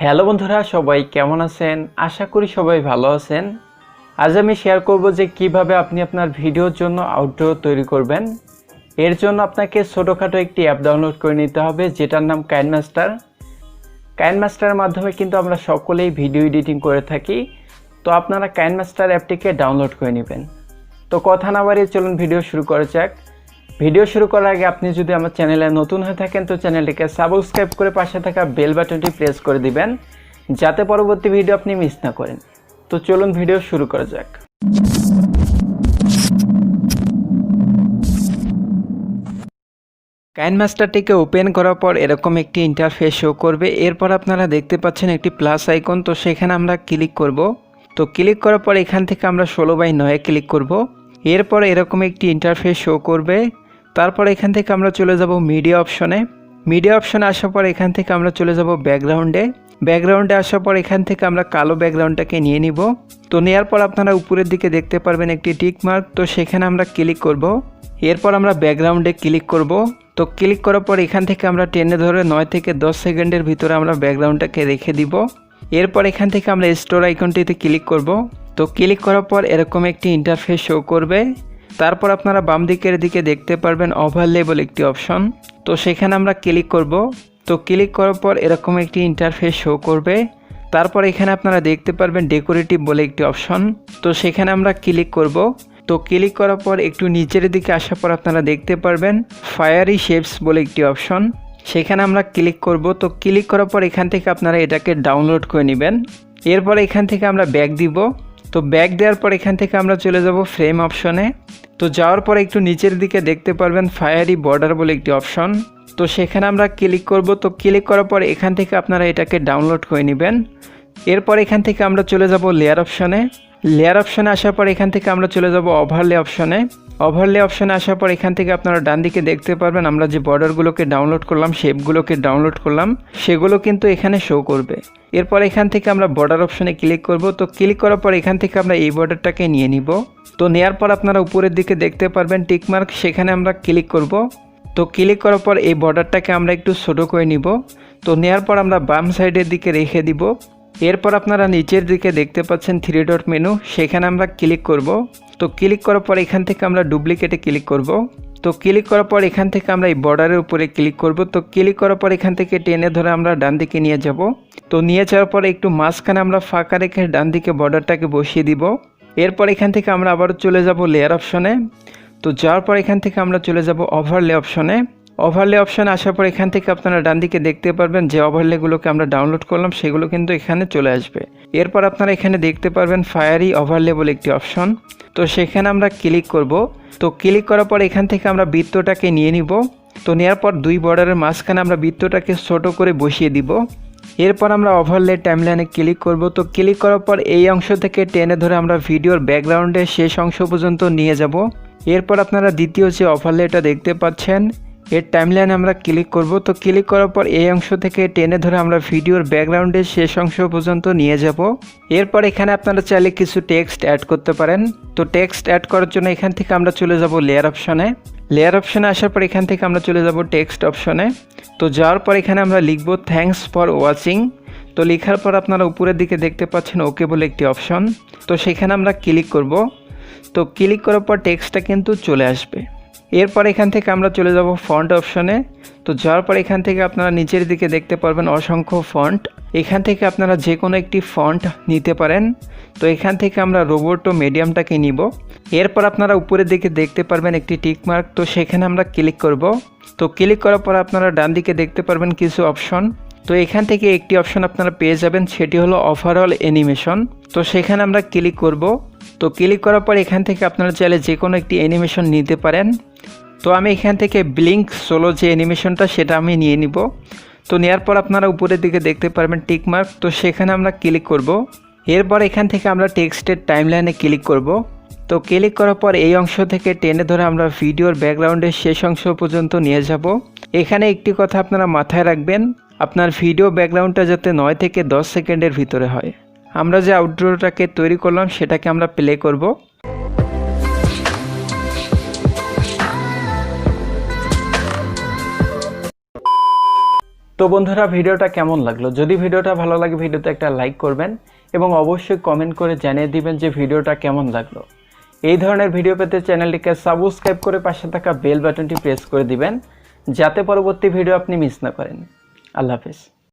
Hello বন্ধুরা, সবাই কেমন আছেন? আশা করি সবাই ভালো আছেন। আজ আমি শেয়ার করব যে কিভাবে আপনি আপনার ভিডিওর জন্য আউটরো তৈরি করবেন। এর জন্য আপনাকে ছোটোখাটো একটি অ্যাপ ডাউনলোড করে নিতে হবে, যেটার নাম কাইনমাস্টার। কাইনমাস্টারের মাধ্যমে কিন্তু আমরা সকলেই ভিডিও এডিটিং করে থাকি। তো আপনারা কাইনমাস্টার অ্যাপটিকে ডাউনলোড করে নেবেন। তো কথা না বাড়িয়ে চলুন ভিডিও শুরু করা যাক। ভিডিও শুরু করার আগে আপনি যদি আমার চ্যানেলে নতুন হয়ে থাকেন তো চ্যানেলটিকে সাবস্ক্রাইব করে পাশে থাকা বেল বাটনটি প্রেস করে দিবেন, যাতে পরবর্তী ভিডিও আপনি মিস না করেন। তো চলুন ভিডিও শুরু করা যাক। কাইনমাস্টারটিকে ওপেন করার পর এরকম একটি ইন্টারফেস শো করবে। এরপর আপনারা দেখতে পাচ্ছেন একটি প্লাস আইকন, তো সেখানে আমরা ক্লিক করব। তো ক্লিক করার পর এখান থেকে আমরা 16:9 ক্লিক করব। এরপর এরকম একটি ইন্টারফেস শো করবে। তারপর এখান থেকে আমরা চলে যাব মিডিয়া অপশনে। মিডিয়া অপশনে আসার পর এখান থেকে আমরা চলে যাব ব্যাকগ্রাউন্ডে আসার পর এখান থেকে আমরা কালো ব্যাকগ্রাউন্ডটাকে নিয়ে নিব। তো নেওয়ার পর আপনারা উপরের দিকে দেখতে পারবেন একটি টিক মার্ক, তো সেখানে আমরা ক্লিক করব। এরপর আমরা ব্যাকগ্রাউন্ডে ক্লিক করব। তো ক্লিক করার পর এখান থেকে আমরা টেনে ধরে 9 থেকে 10 সেকেন্ডের ভিতরে আমরা ব্যাকগ্রাউন্ডটাকে রেখে দিব। এরপর এখান থেকে আমরা স্টোর আইকনটিতে ক্লিক করব। তো ক্লিক করার পর এরকম একটি ইন্টারফেস শো করবে। তারপর আপনারা বাম দিকের দিকে দেখতে পারবেন ওভারলে বলে একটি অপশন, তো সেখানে আমরা ক্লিক করব। তো ক্লিক করার পর এরকম একটি ইন্টারফেস শো করবে। তারপর এখানে আপনারা দেখতে পারবেন ডেকোরেটিভ বলে একটি অপশন, তো সেখানে আমরা ক্লিক করব। তো ক্লিক করার পর একটু নিচের দিকে আসার পর আপনারা দেখতে পারবেন ফায়ারি শেপস বলে একটি অপশন, সেখানে আমরা ক্লিক করব। তো ক্লিক করার পর এখান থেকে আপনারা এটাকে ডাউনলোড করে নেবেন। এরপর এখান থেকে আমরা ব্যাক দিব। তো ব্যাক দেওয়ার পর এখান থেকে আমরা চলে যাব ফ্রেম অপশনে। তো যাওয়ার পর একটু নিচের দিকে দেখতে পারবেন ফায়ারি বর্ডার বলে একটি অপশন, তো সেখানে আমরা ক্লিক করব। তো ক্লিক করার পর এখান থেকে আপনারা এটাকে ডাউনলোড করে নেবেন। এরপর এখান থেকে আমরা চলে যাব লেয়ার অপশনে আসার পর এখান থেকে আমরা চলে যাব ওভারলে অপশনে আসার পর এখান থেকে আপনারা ডান দিকে দেখতে পারবেন আমরা যে বর্ডারগুলোকে ডাউনলোড করলাম, শেপগুলোকে ডাউনলোড করলাম, সেগুলো কিন্তু এখানে শো করবে। এরপর এখান থেকে আমরা বর্ডার অপশনে ক্লিক করব। তো ক্লিক করার পর এখান থেকে আমরা এই বর্ডারটাকে নিয়ে নিব। তো নেওয়ার পর আপনারা উপরের দিকে দেখতে পারবেন টিকমার্ক, সেখানে আমরা ক্লিক করব। তো ক্লিক করার পর এই বর্ডারটাকে আমরা একটু ছোটো করে নিব। তো নেওয়ার পর আমরা বাম সাইডের দিকে রেখে দিব। এরপর আপনারা নিচের দিকে দেখতে পাচ্ছেন 3 ডট মেনু, সেখানে আমরা ক্লিক করব। তো ক্লিক করার পর এখান থেকে আমরা ডুপ্লিকেটে ক্লিক করব। তো ক্লিক করার পর এখান থেকে আমরা এই বর্ডারের উপরে ক্লিক করব। তো ক্লিক করার পর এখান থেকে টেনে ধরে আমরা ডান দিকে নিয়ে যাব। তো নিয়ে যাওয়ার পরে একটু মাঝখানে আমরা ফাঁকা রেখে ডান দিকে বর্ডারটাকে বসিয়ে দিব। এরপর এখান থেকে আমরা আবার চলে যাব লেয়ার অপশনে। তো যাওয়ার পর এখান থেকে আমরা চলে যাব ওভারলে অপশনে আসার পর এখান থেকে আপনারা ডান দিকে দেখতে পারবেন যে ওভারলেগুলোকে আমরা ডাউনলোড করলাম সেগুলো কিন্তু এখানে চলে আসবে। এরপর আপনারা এখানে দেখতে পারবেন ফায়ারি ওভারলে বলে একটি অপশন, তো সেখানে আমরা ক্লিক করব। তো ক্লিক করার পর এখান থেকে আমরা বৃত্তটাকে নিয়ে নিব। তো নেওয়ার পর দুই বর্ডারের মাঝখানে আমরা বৃত্তটাকে ছোট করে বসিয়ে দিব। এরপর আমরা ওভারলে টাইমলাইনে ক্লিক করব। তো ক্লিক করার পর এই অংশ থেকে টেনে ধরে আমরা ভিডিওর ব্যাকগ্রাউন্ডের শেষ অংশ পর্যন্ত নিয়ে যাব। এরপর আপনারা দ্বিতীয় যে ওভারলেটা দেখতে পাচ্ছেন এর টাইমলাইনে আমরা ক্লিক করব। তো ক্লিক করার পর এই অংশ থেকে টেনে ধরে আমরা ভিডিওর ব্যাকগ্রাউন্ডের শেষ অংশ পর্যন্ত নিয়ে যাব। এরপর এখানে আপনারা চাইলে কিছু টেক্সট অ্যাড করতে পারেন। তো টেক্সট অ্যাড করার জন্য এখান থেকে আমরা চলে যাব লেয়ার অপশনে আসার পর এখান থেকে আমরা চলে যাব টেক্সট অপশনে। তো যাওয়ার পর এখানে আমরা লিখব থ্যাঙ্কস ফর ওয়াচিং। তো লেখার পর আপনারা উপরের দিকে দেখতে পাচ্ছেন ওকে বলে একটি অপশন, তো সেখানে আমরা ক্লিক করব। তো ক্লিক করার পর টেক্সটটা কিন্তু চলে আসবে। এরপর এখান থেকে আমরা চলে যাব ফন্ট অপশনে। তো যাওয়ার পর এখান থেকে আপনারা নিচের দিকে দেখতে পারবেন অসংখ্য ফন্ট, এখান থেকে আপনারা যে কোনো একটি ফন্ট নিতে পারেন। তো এখান থেকে আমরা রোবোটো মিডিয়ামটাকে নিব। এরপর আপনারা উপরের দিকে দেখতে পারবেন একটি টিক মার্ক, তো সেখানে আমরা ক্লিক করব। তো ক্লিক করার পর আপনারা ডান দিকে দেখতে পারবেন কিছু অপশন, তো এখান থেকে একটি অপশন আপনারা পেয়ে যাবেন, সেটি হলো ওভারঅল অ্যানিমেশন। তো সেখানে আমরা ক্লিক করব। তো ক্লিক করার পর এখান থেকে আপনারা চাইলে যে কোনো একটি অ্যানিমেশন নিতে পারেন। তো আমি এখান থেকে ব্লিঙ্ক সোলো যে অ্যানিমেশনটা সেটা আমি নিয়ে নিব। তো নেওয়ার পর আপনারা উপরের দিকে দেখতে পারবেন টিক মার্ক, তো সেখানে আমরা ক্লিক করব। এরপর এখান থেকে আমরা টেক্সটের টাইমলাইনে ক্লিক করব। তো ক্লিক করার পর এই অংশ থেকে টেনে ধরে আমরা ভিডিওর ব্যাকগ্রাউন্ডের শেষ অংশ পর্যন্ত নিয়ে যাব। এখানে একটি কথা আপনারা মাথায় রাখবেন, আপনার ভিডিও ব্যাকগ্রাউন্ডটা যাতে 9 থেকে 10 সেকেন্ডের ভিতরে হয়। আমরা যে আউটডোরটাকে তৈরি করলাম সেটাকে আমরা প্লে করব। তো বন্ধুরা, ভিডিওটা কেমন লাগলো? যদি ভিডিওটা ভালো লাগে ভিডিওতে একটা লাইক করবেন এবং অবশ্যই কমেন্ট করে জানিয়ে দিবেন যে ভিডিওটা কেমন লাগলো। এই ধরনের ভিডিও পেতে চ্যানেলটিকে সাবস্ক্রাইব করে পাশে থাকা বেল বাটনটি প্রেস করে দিবেন, যাতে পরবর্তী ভিডিও আপনি মিস না করেন। আল্লাহ হাফেজ।